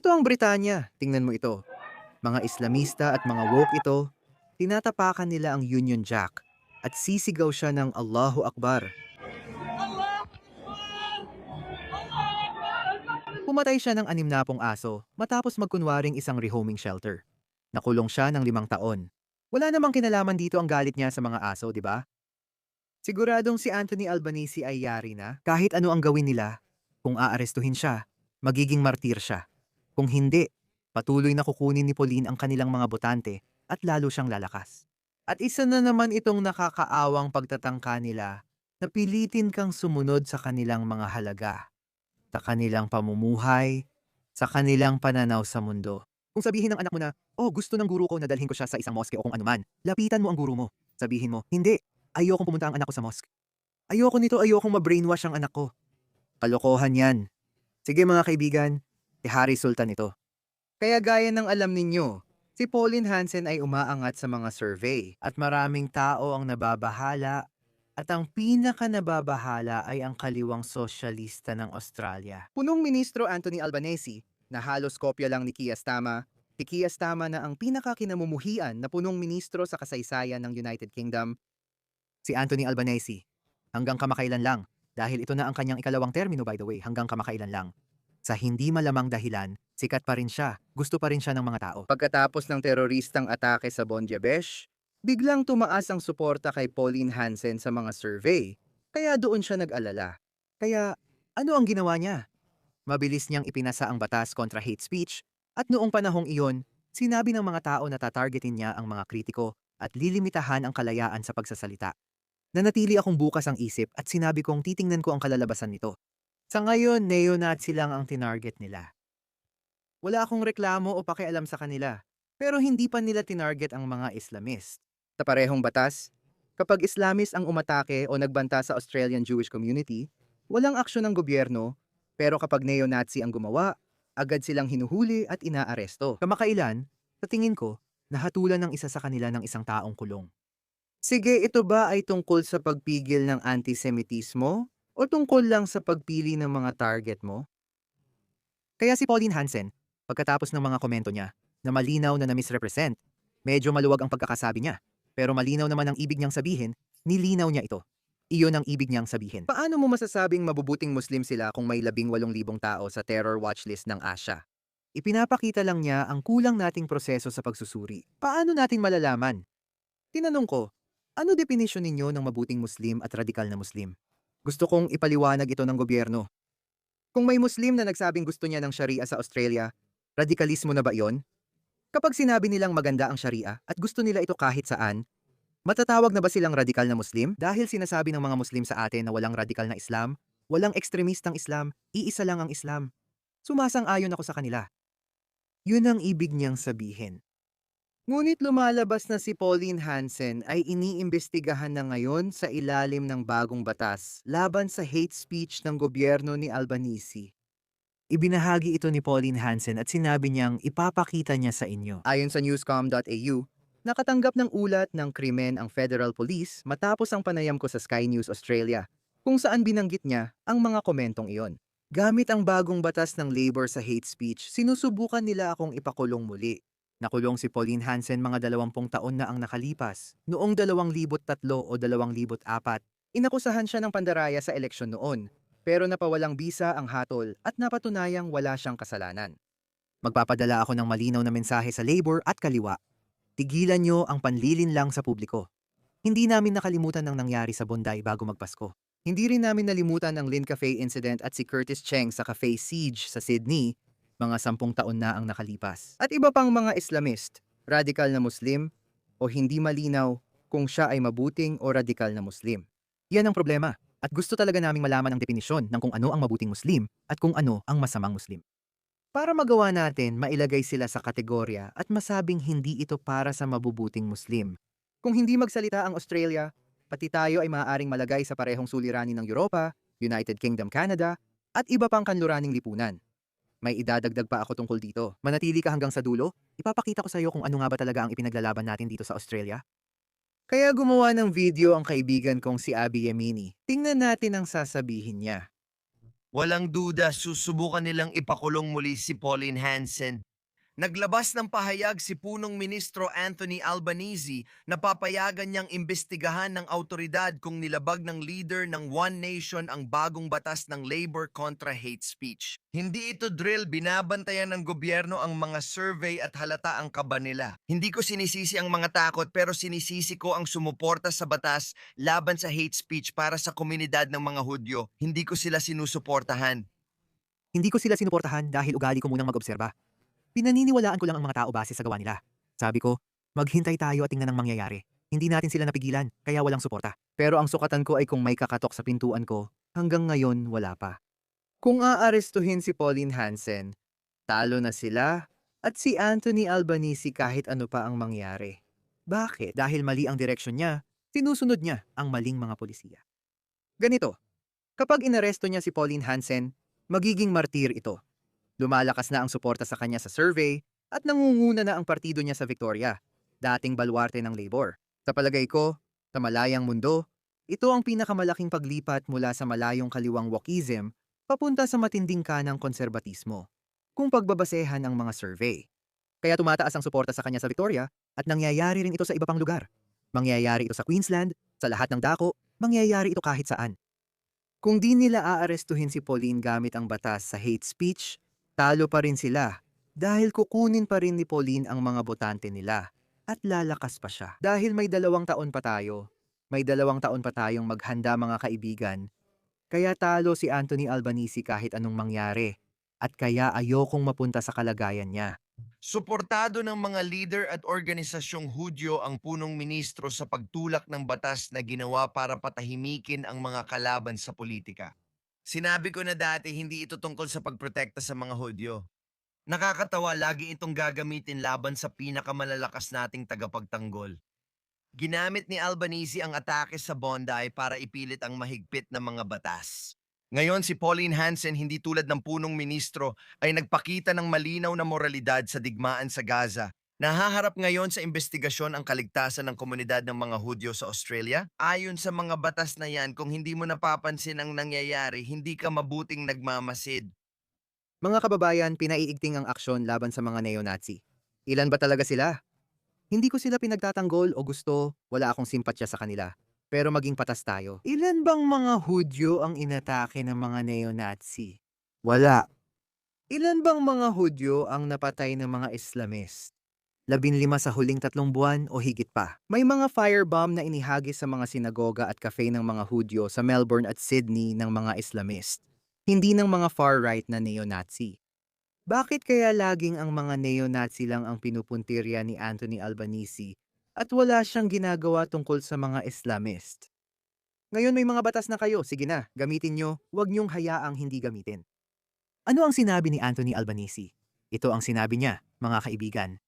Ito ang Britanya, tingnan mo ito. Mga Islamista at mga woke ito, tinatapakan nila ang Union Jack at sisigaw siya ng Allahu Akbar. Pumatay siya ng 60 aso matapos magkunwaring isang rehoming shelter. Nakulong siya ng 5 taon. Wala namang kinalaman dito ang galit niya sa mga aso, di ba? Siguradong si Anthony Albanese ay yari na kahit ano ang gawin nila. Kung aarestuhin siya, magiging martir siya. Kung hindi, patuloy na kukunin ni Pauline ang kanilang mga botante at lalo siyang lalakas. At isa na naman itong nakakaawang pagtatangka nila na pilitin kang sumunod sa kanilang mga halaga, sa kanilang pamumuhay, sa kanilang pananaw sa mundo. Kung sabihin ng anak mo na, oh gusto ng guro ko na dalhin ko siya sa isang mosque o kung anuman, lapitan mo ang guro mo. Sabihin mo, hindi, ayokong pumunta ang anak ko sa mosque. Ayoko nito, ayokong ma-brainwash ang anak ko. Kalokohan yan. Sige mga kaibigan, si Harry Sultan ito. Kaya gaya ng alam ninyo, si Pauline Hansen ay umaangat sa mga survey at maraming tao ang nababahala at ang pinaka nababahala ay ang kaliwang sosyalista ng Australia. Punong Ministro Anthony Albanese na halos kopya lang ni Keir Starmer, si Keir Starmer na ang pinaka-kinamumuhian na punong ministro sa kasaysayan ng United Kingdom, si Anthony Albanese. Hanggang kamakailan lang, dahil ito na ang kanyang ikalawang termino by the way, hanggang kamakailan lang. Sa hindi malamang dahilan, sikat pa rin siya, gusto pa rin siya ng mga tao. Pagkatapos ng teroristang atake sa Bangladesh, biglang tumaas ang suporta kay Pauline Hansen sa mga survey, kaya doon siya nag-alala. Kaya, ano ang ginawa niya? Mabilis niyang ipinasa ang batas kontra hate speech, at noong panahong iyon, sinabi ng mga tao na tatargetin niya ang mga kritiko at lilimitahan ang kalayaan sa pagsasalita. Nanatili akong bukas ang isip at sinabi kong titingnan ko ang kalalabasan nito. Sa ngayon, neo-Nazi lang ang tinarget nila. Wala akong reklamo o pakialam sa kanila, pero hindi pa nila tinarget ang mga Islamist. Sa parehong batas, kapag Islamist ang umatake o nagbanta sa Australian Jewish community, walang aksyon ng gobyerno, pero kapag neo-Nazi ang gumawa, agad silang hinuhuli at inaaresto. Kamakailan, sa tingin ko, nahatulan ng isa sa kanila ng isang taong kulong. Sige, ito ba ay tungkol sa pagpigil ng antisemitismo o tungkol lang sa pagpili ng mga target mo? Kaya si Pauline Hansen, pagkatapos ng mga komento niya, na malinaw na na-misrepresent, medyo maluwag ang pagkakasabi niya, pero malinaw naman ang ibig niyang sabihin, nilinaw niya ito. Iyon ang ibig niyang sabihin. Paano mo masasabing mabubuting Muslim sila kung may 18,000 tao sa terror watch list ng Asia? Ipinapakita lang niya ang kulang nating proseso sa pagsusuri. Paano natin malalaman? Tinanong ko, ano definisyon ninyo ng mabuting Muslim at radikal na Muslim? Gusto kong ipaliwanag ito ng gobyerno. Kung may Muslim na nagsabing gusto niya ng Sharia sa Australia, radikalismo na ba iyon? Kapag sinabi nilang maganda ang Sharia at gusto nila ito kahit saan, matatawag na ba silang radikal na Muslim? Dahil sinasabi ng mga Muslim sa atin na walang radikal na Islam, walang ekstremistang Islam, iisa lang ang Islam. Sumasang-ayon ako sa kanila. Yun ang ibig niyang sabihin. Ngunit lumalabas na si Pauline Hansen ay iniimbestigahan na ngayon sa ilalim ng bagong batas laban sa hate speech ng gobyerno ni Albanese. Ibinahagi ito ni Pauline Hansen at sinabi niyang ipapakita niya sa inyo. Ayon sa newscom.au, nakatanggap ng ulat ng krimen ang Federal Police matapos ang panayam ko sa Sky News Australia, kung saan binanggit niya ang mga komentong iyon. Gamit ang bagong batas ng labor sa hate speech, sinusubukan nila akong ipakulong muli. Nakulong si Pauline Hansen mga 20 taon na ang nakalipas. Noong 2003 o 2004, inakusahan siya ng pandaraya sa eleksyon noon, pero napawalang bisa ang hatol at napatunayang wala siyang kasalanan. Magpapadala ako ng malinaw na mensahe sa labor at kaliwa. Tigilan niyo ang panlilinlang sa publiko. Hindi namin nakalimutan ang nangyari sa Bondi bago magpasko. Hindi rin namin nalimutan ang Lynn Cafe incident at si Curtis Cheng sa Cafe Siege sa Sydney, mga 10 taon na ang nakalipas. At iba pang mga Islamist, radikal na Muslim, o hindi malinaw kung siya ay mabuting o radikal na Muslim. Yan ang problema, at gusto talaga naming malaman ang definisyon ng kung ano ang mabuting Muslim at kung ano ang masamang Muslim. Para magawa natin, mailagay sila sa kategorya at masabing hindi ito para sa mabubuting Muslim. Kung hindi magsalita ang Australia, pati tayo ay maaaring malagay sa parehong suliranin ng Europa, United Kingdom, Canada, at iba pang kanluraning lipunan. May idadagdag pa ako tungkol dito. Manatili ka hanggang sa dulo, ipapakita ko sa iyo kung ano nga ba talaga ang ipinaglalaban natin dito sa Australia. Kaya gumawa ng video ang kaibigan kong si Abby Yemini. Tingnan natin ang sasabihin niya. Walang duda, susubukan nilang ipakulong muli si Pauline Hansen. Naglabas ng pahayag si punong ministro Anthony Albanese na papayagan niyang imbestigahan ng autoridad kung nilabag ng leader ng One Nation ang bagong batas ng labor kontra hate speech. Hindi ito drill, binabantayan ng gobyerno ang mga survey at halata ang kaba nila. Hindi ko sinisisi ang mga takot pero sinisisi ko ang sumuporta sa batas laban sa hate speech para sa komunidad ng mga Hudyo. Hindi ko sila sinusuportahan. Hindi ko sila sinuportahan dahil ugali ko munang mag-obserba. Pinaniniwalaan ko lang ang mga tao base sa gawa nila. Sabi ko, maghintay tayo at tingnan ang mangyayari. Hindi natin sila napigilan, kaya walang suporta. Pero ang sukatan ko ay kung may kakatok sa pintuan ko, hanggang ngayon wala pa. Kung aarestuhin si Pauline Hansen, talo na sila at si Anthony Albanese kahit ano pa ang mangyari. Bakit? Dahil mali ang direksyon niya, sinusunod niya ang maling mga polisiya. Ganito, kapag inaresto niya si Pauline Hansen, magiging martir ito. Lumalakas na ang suporta sa kanya sa survey at nangunguna na ang partido niya sa Victoria, dating baluarte ng labor. Sa palagay ko, sa malayang mundo, ito ang pinakamalaking paglipat mula sa malayong kaliwang wokism papunta sa matinding kanang konserbatismo, kung pagbabasehan ang mga survey. Kaya tumataas ang suporta sa kanya sa Victoria at nangyayari rin ito sa iba pang lugar. Mangyayari ito sa Queensland, sa lahat ng dako, mangyayari ito kahit saan. Kung di nila aarestuhin si Pauline gamit ang batas sa hate speech, talo pa rin sila dahil kukunin pa rin ni Pauline ang mga botante nila at lalakas pa siya. Dahil may 2 taon pa tayo, may 2 taon pa tayong maghanda mga kaibigan, kaya talo si Anthony Albanese kahit anong mangyari at kaya ayokong mapunta sa kalagayan niya. Suportado ng mga leader at organisasyong Hudyo ang punong ministro sa pagtulak ng batas na ginawa para patahimikin ang mga kalaban sa politika. Sinabi ko na dati hindi ito tungkol sa pagprotekta sa mga Hudyo. Nakakatawa lagi itong gagamitin laban sa pinakamalalakas nating tagapagtanggol. Ginamit ni Albanese ang atake sa Bondi para ipilit ang mahigpit na mga batas. Ngayon si Pauline Hansen hindi tulad ng punong ministro ay nagpakita ng malinaw na moralidad sa digmaan sa Gaza. Nahaharap ngayon sa investigasyon ang kaligtasan ng komunidad ng mga Hudyo sa Australia. Ayon sa mga batas na yan, kung hindi mo napapansin ang nangyayari, hindi ka mabuting nagmamasid. Mga kababayan, pinaiigting ang aksyon laban sa mga neo-Nazi. Ilan ba talaga sila? Hindi ko sila pinagtatanggol o gusto, wala akong simpatya sa kanila. Pero maging patas tayo. Ilan bang mga Hudyo ang inatake ng mga neo-Nazi? Wala. Ilan bang mga Hudyo ang napatay ng mga Islamist? 15 sa huling 3 buwan o higit pa. May mga firebomb na inihagis sa mga sinagoga at cafe ng mga Hudyo sa Melbourne at Sydney ng mga Islamist. Hindi ng mga far-right na neo-Nazi. Bakit kaya laging ang mga neo-Nazi lang ang pinupuntirya ni Anthony Albanese at wala siyang ginagawa tungkol sa mga Islamist? Ngayon may mga batas na kayo, sige na, gamitin nyo, huwag nyong hayaang hindi gamitin. Ano ang sinabi ni Anthony Albanese? Ito ang sinabi niya, mga kaibigan.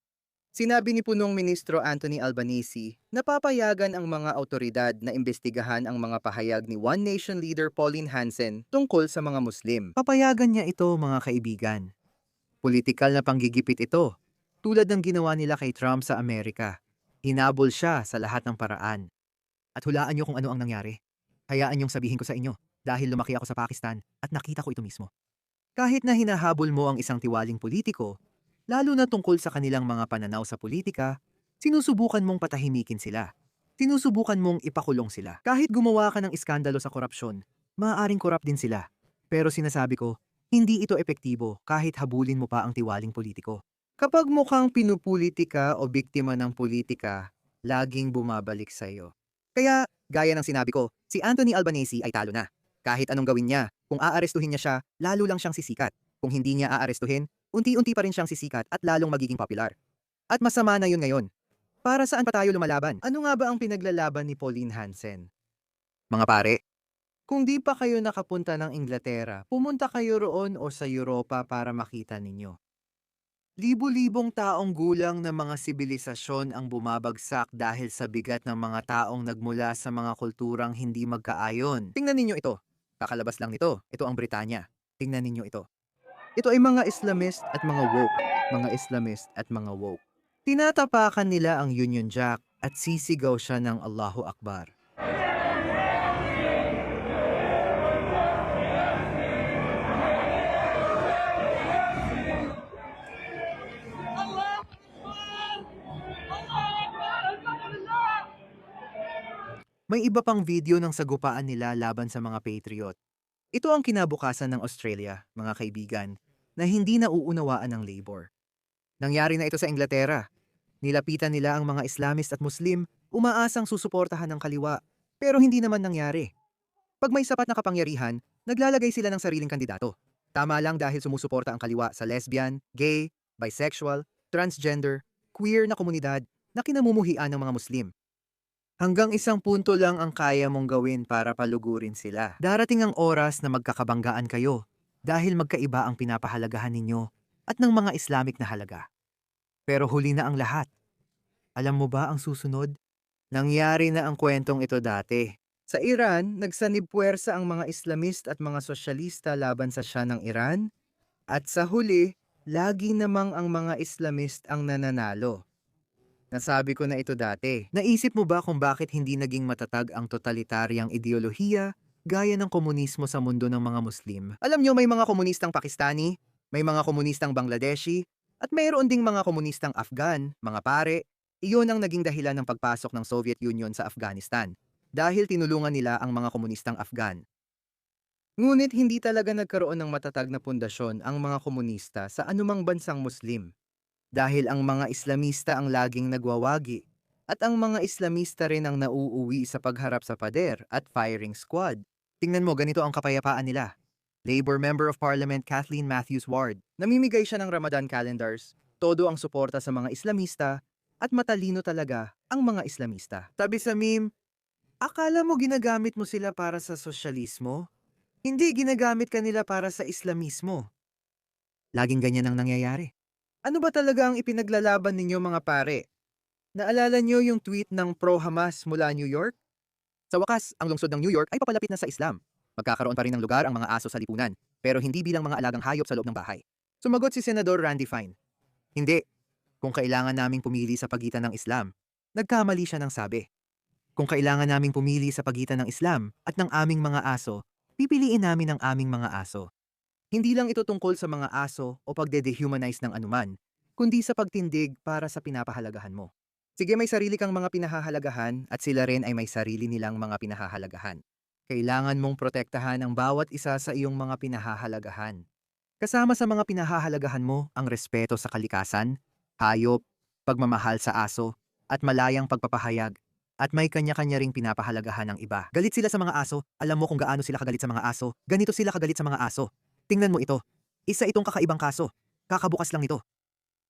Sinabi ni Punong Ministro Anthony Albanese na papayagan ang mga autoridad na imbestigahan ang mga pahayag ni One Nation leader Pauline Hansen tungkol sa mga Muslim. Papayagan niya ito, mga kaibigan. Politikal na panggigipit ito, tulad ng ginawa nila kay Trump sa Amerika. Hinabol siya sa lahat ng paraan. At hulaan niyo kung ano ang nangyari. Hayaan niyong sabihin ko sa inyo, dahil lumaki ako sa Pakistan at nakita ko ito mismo. Kahit na hinahabol mo ang isang tiwaling politiko, lalo na tungkol sa kanilang mga pananaw sa politika, sinusubukan mong patahimikin sila. Sinusubukan mong ipakulong sila. Kahit gumawa ka ng iskandalo sa korupsyon, maaaring korap din sila. Pero sinasabi ko, hindi ito epektibo kahit habulin mo pa ang tiwaling politiko. Kapag mukhang pinupolitika o biktima ng politika, laging bumabalik sa iyo. Kaya, gaya ng sinabi ko, si Anthony Albanese ay talo na. Kahit anong gawin niya, kung aarestuhin niya siya, lalo lang siyang sisikat. Kung hindi niya aarestuhin, unti-unti pa rin siyang sisikat at lalong magiging popular. At masama na yun ngayon. Para saan pa tayo lumalaban? Ano nga ba ang pinaglalaban ni Pauline Hansen? Mga pare, kung di pa kayo nakapunta ng Inglaterra, pumunta kayo roon o sa Europa para makita ninyo. Libo-libong taong gulang na mga sibilisasyon ang bumabagsak dahil sa bigat ng mga taong nagmula sa mga kulturang hindi magkaayon. Tingnan ninyo ito. Kakalabas lang nito. Ito ang Britanya. Tingnan ninyo ito. Ito ay mga Islamist at mga woke. Mga Islamist at mga woke. Tinatapakan nila ang Union Jack at sisigaw siya ng Allahu Akbar. May iba pang video ng sagupaan nila laban sa mga patriot. Ito ang kinabukasan ng Australia, mga kaibigan, na hindi nauunawaan ng labor. Nangyari na ito sa Inglaterra. Nilapitan nila ang mga Islamist at Muslim, umaasang susuportahan ng kaliwa. Pero hindi naman nangyari. Pag may sapat na kapangyarihan, naglalagay sila ng sariling kandidato. Tama lang dahil sumusuporta ang kaliwa sa lesbian, gay, bisexual, transgender, queer na komunidad na kinamumuhian ng mga Muslim. Hanggang isang punto lang ang kaya mong gawin para palugurin sila. Darating ang oras na magkakabanggaan kayo dahil magkaiba ang pinapahalagahan ninyo at ng mga Islamic na halaga. Pero huli na ang lahat. Alam mo ba ang susunod? Nangyari na ang kwentong ito dati. Sa Iran, nagsanib puwersa ang mga Islamist at mga sosyalista laban sa Shah ng Iran. At sa huli, lagi namang ang mga Islamist ang nananalo. Nasabi ko na ito dati. Naisip mo ba kung bakit hindi naging matatag ang totalitaryang ideolohiya gaya ng komunismo sa mundo ng mga Muslim? Alam nyo, may mga komunistang Pakistani, may mga komunistang Bangladeshi, at mayroon ding mga komunistang Afghan, mga pare. Iyon ang naging dahilan ng pagpasok ng Soviet Union sa Afghanistan dahil tinulungan nila ang mga komunistang Afghan. Ngunit hindi talaga nagkaroon ng matatag na pundasyon ang mga komunista sa anumang bansang Muslim. Dahil ang mga Islamista ang laging nagwawagi at ang mga Islamista rin ang nauuwi sa pagharap sa pader at firing squad. Tingnan mo, ganito ang kapayapaan nila. Labor Member of Parliament Kathleen Matthews Ward. Namimigay siya ng Ramadan calendars, todo ang suporta sa mga Islamista at matalino talaga ang mga Islamista. Sabi sa meme, akala mo ginagamit mo sila para sa sosyalismo? Hindi, ginagamit ka nila para sa Islamismo. Laging ganyan ang nangyayari. Ano ba talaga ang ipinaglalaban ninyo mga pare? Naalala nyo yung tweet ng pro-Hamas mula New York? Sa wakas, ang lungsod ng New York ay papalapit na sa Islam. Magkakaroon pa rin ng lugar ang mga aso sa lipunan, pero hindi bilang mga alagang hayop sa loob ng bahay. Sumagot si Senador Randy Fine. Hindi. Kung kailangan naming pumili sa pagitan ng Islam, nagkamali siya ng sabi. Kung kailangan naming pumili sa pagitan ng Islam at ng aming mga aso, pipiliin namin ang aming mga aso. Hindi lang ito tungkol sa mga aso o pagde-dehumanize ng anuman, kundi sa pagtindig para sa pinapahalagahan mo. Sige, may sarili kang mga pinahahalagahan at sila rin ay may sarili nilang mga pinahahalagahan. Kailangan mong protektahan ang bawat isa sa iyong mga pinahahalagahan. Kasama sa mga pinahahalagahan mo ang respeto sa kalikasan, hayop, pagmamahal sa aso, at malayang pagpapahayag. At may kanya-kanya ring pinapahalagahan ng iba. Galit sila sa mga aso, alam mo kung gaano sila kagalit sa mga aso, ganito sila kagalit sa mga aso. Tingnan mo ito. Isa itong kakaibang kaso. Kakabukas lang nito.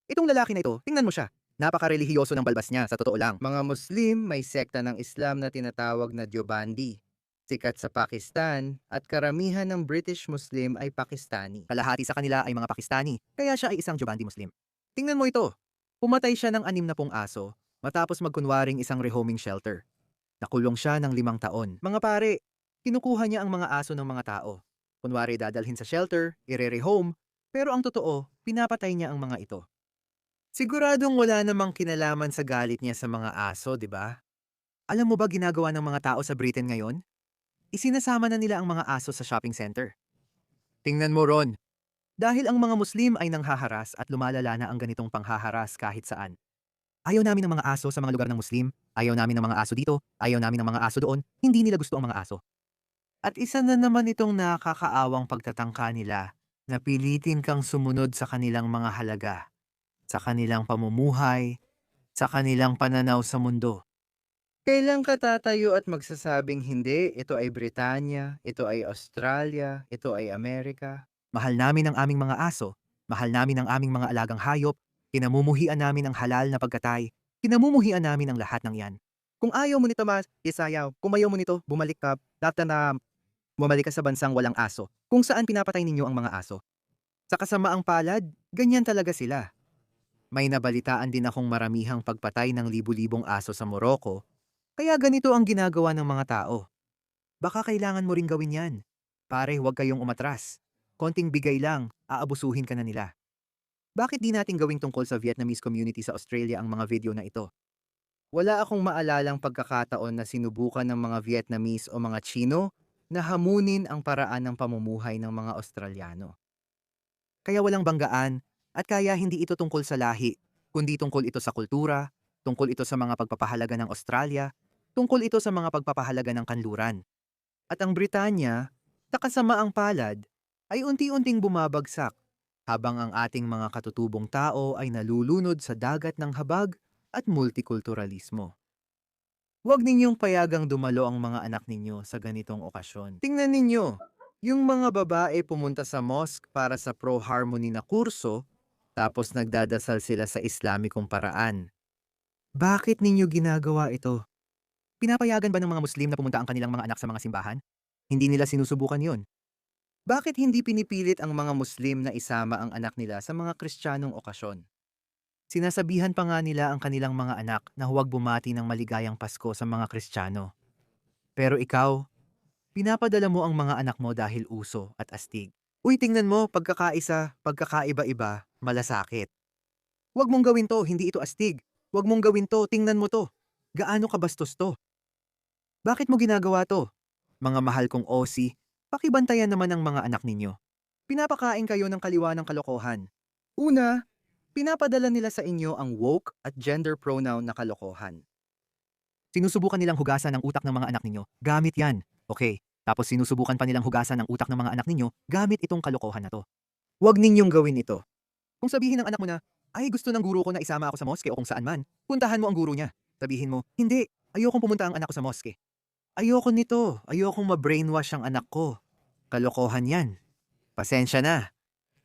Itong lalaki na ito, tingnan mo siya. Napaka-relihiyoso ng balbas niya, sa totoo lang. Mga Muslim, may sekta ng Islam na tinatawag na Deobandi. Sikat sa Pakistan at karamihan ng British Muslim ay Pakistani. Kalahati sa kanila ay mga Pakistani, kaya siya ay isang Deobandi Muslim. Tingnan mo ito. Pumatay siya ng 60 aso matapos magkunwaring isang rehoming shelter. Nakulong siya ng 5 taon. Mga pare, kinukuha niya ang mga aso ng mga tao. Kunwari dadalhin sa shelter, irere-home, pero ang totoo, pinapatay niya ang mga ito. Siguradong wala namang kinalaman sa galit niya sa mga aso, di ba? Alam mo ba ginagawa ng mga tao sa Britain ngayon? Isinasama na nila ang mga aso sa shopping center. Tingnan mo Ron, dahil ang mga Muslim ay nanghaharas at lumalala na ang ganitong panghaharas kahit saan. Ayaw namin ng mga aso sa mga lugar ng Muslim, ayaw namin ng mga aso dito, ayaw namin ng mga aso doon, hindi nila gusto ang mga aso. At isa na naman itong nakakaawang pagtatangka nila na pilitin kang sumunod sa kanilang mga halaga, sa kanilang pamumuhay, sa kanilang pananaw sa mundo. Kailan ka tatayo at magsasabing hindi, ito ay Britanya, ito ay Australia, ito ay Amerika? Mahal namin ang aming mga aso, mahal namin ang aming mga alagang hayop, kinamumuhian namin ang halal na pagkatay, kinamumuhian namin ang lahat ng yan. Kung ayaw mo nito mas, isayaw. Kung ayaw mo nito, bumalik ka, bumalik ka sa bansang walang aso, kung saan pinapatay ninyo ang mga aso. Sa kasamaang palad, ganyan talaga sila. May nabalitaan din akong maramihang pagpatay ng libu-libong aso sa Morocco, kaya ganito ang ginagawa ng mga tao. Baka kailangan mo ring gawin yan. Pare, huwag kayong umatras. Konting bigay lang, aabusuhin ka na nila. Bakit di natin gawing tungkol sa Vietnamese community sa Australia ang mga video na ito? Wala akong maalalang pagkakataon na sinubukan ng mga Vietnamese o mga Chino na hamunin ang paraan ng pamumuhay ng mga Australiano. Kaya walang banggaan at kaya hindi ito tungkol sa lahi, kundi tungkol ito sa kultura, tungkol ito sa mga pagpapahalaga ng Australia, Tungkol ito sa mga pagpapahalaga ng kanluran. At ang Britanya, sa kasamaang palad, ay unti-unting bumabagsak habang ang ating mga katutubong tao ay nalulunod sa dagat ng habag at multikulturalismo. Huwag ninyong payagang dumalo ang mga anak ninyo sa ganitong okasyon. Tingnan ninyo, yung mga babae pumunta sa mosque para sa pro-harmony na kurso, tapos nagdadasal sila sa Islamikong paraan. Bakit ninyo ginagawa ito? Pinapayagan ba ng mga Muslim na pumunta ang kanilang mga anak sa mga simbahan? Hindi nila sinusubukan yon. Bakit hindi pinipilit ang mga Muslim na isama ang anak nila sa mga Kristiyanong okasyon? Sinasabihan pa nga nila ang kanilang mga anak na huwag bumati ng maligayang Pasko sa mga Kristiyano. Pero ikaw, pinapadala mo ang mga anak mo dahil uso at astig. Uy, tingnan mo, pagkakaisa, pagkakaiba-iba, malasakit. Huwag mong gawin to, hindi ito astig. Huwag mong gawin to, tingnan mo to. Gaano kabastos to? Bakit mo ginagawa to? Mga mahal kong OC, pakibantayan naman ang mga anak ninyo. Pinapakain kayo ng kaliwa ng kalokohan. Una, pinapadala nila sa inyo ang woke at gender pronoun na kalokohan. Sinusubukan nilang hugasan ang utak ng mga anak ninyo. Gamit yan. Okay. Tapos sinusubukan pa nilang hugasan ang utak ng mga anak ninyo gamit itong kalokohan na to. Huwag ninyong gawin ito. Kung sabihin ng anak mo na, ay gusto ng guro ko na isama ako sa moske o kung saan man, puntahan mo ang guro niya. Sabihin mo, hindi, ayokong pumunta ang anak ko sa moske. Ayoko nito, ayokong ma-brainwash ang anak ko. Kalokohan yan. Pasensya na.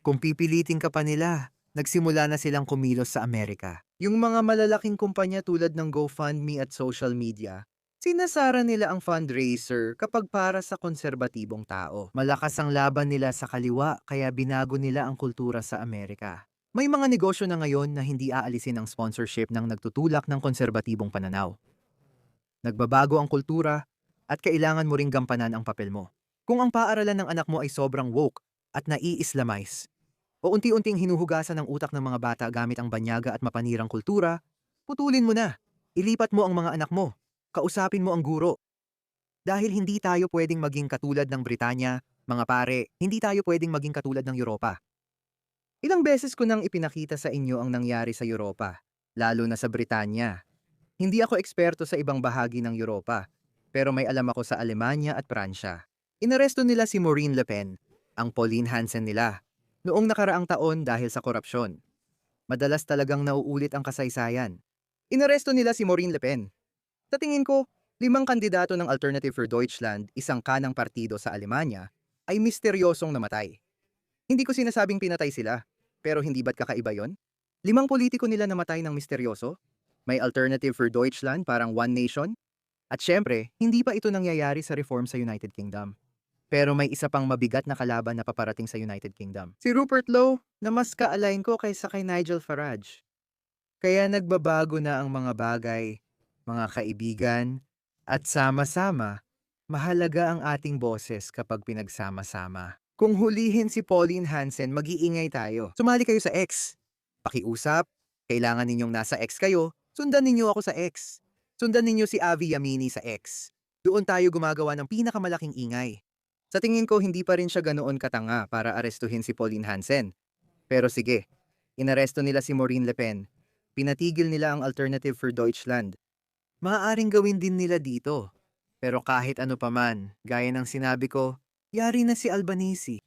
Kung pipilitin ka pa nila, nagsimula na silang kumilos sa Amerika. Yung mga malalaking kumpanya tulad ng GoFundMe at social media, sinasara nila ang fundraiser kapag para sa konserbatibong tao. Malakas ang laban nila sa kaliwa kaya binago nila ang kultura sa Amerika. May mga negosyo na ngayon na hindi aalisin ang sponsorship ng nagtutulak ng konserbatibong pananaw. Nagbabago ang kultura at kailangan mo ring gampanan ang papel mo. Kung ang paaralan ng anak mo ay sobrang woke at nai-Islamize, o unti-unting hinuhugasan ng utak ng mga bata gamit ang banyaga at mapanirang kultura, putulin mo na. Ilipat mo ang mga anak mo. Kausapin mo ang guro. Dahil hindi tayo pwedeng maging katulad ng Britanya, mga pare, hindi tayo pwedeng maging katulad ng Europa. Ilang beses ko nang ipinakita sa inyo ang nangyari sa Europa, lalo na sa Britanya. Hindi ako eksperto sa ibang bahagi ng Europa, pero may alam ako sa Alemanya at Pransya. Inaresto nila si Marine Le Pen, ang Pauline Hanson nila, noong nakaraang taon dahil sa korupsyon. Madalas talagang nauulit ang kasaysayan. Inaresto nila si Marine Le Pen. Sa tingin ko, 5 kandidato ng Alternative for Deutschland, isang kanang partido sa Alemanya, ay misteryosong namatay. Hindi ko sinasabing pinatay sila, pero hindi ba't kakaiba yon? 5 politiko nila namatay ng misteryoso? May Alternative for Deutschland, parang One Nation? At syempre, hindi pa ito nangyayari sa reform sa United Kingdom. Pero may isa pang mabigat na kalaban na paparating sa United Kingdom. Si Rupert Lowe na mas ka-align ko kaysa kay Nigel Farage. Kaya nagbabago na ang mga bagay, mga kaibigan, at sama-sama, mahalaga ang ating boses kapag pinagsama-sama. Kung hulihin si Pauline Hanson, mag-iingay tayo. Sumali kayo sa X. Pakiusap, kailangan ninyong nasa X kayo, sundan ninyo ako sa X. Sundan ninyo si Avi Yamini sa X. Doon tayo gumagawa ng pinakamalaking ingay. Sa tingin ko, hindi pa rin siya ganoon katanga para arestuhin si Pauline Hanson. Pero sige, inaresto nila si Marine Le Pen. Pinatigil nila ang Alternative for Deutschland. Maaaring gawin din nila dito. Pero kahit ano paman, gaya ng sinabi ko, yari na si Albanese.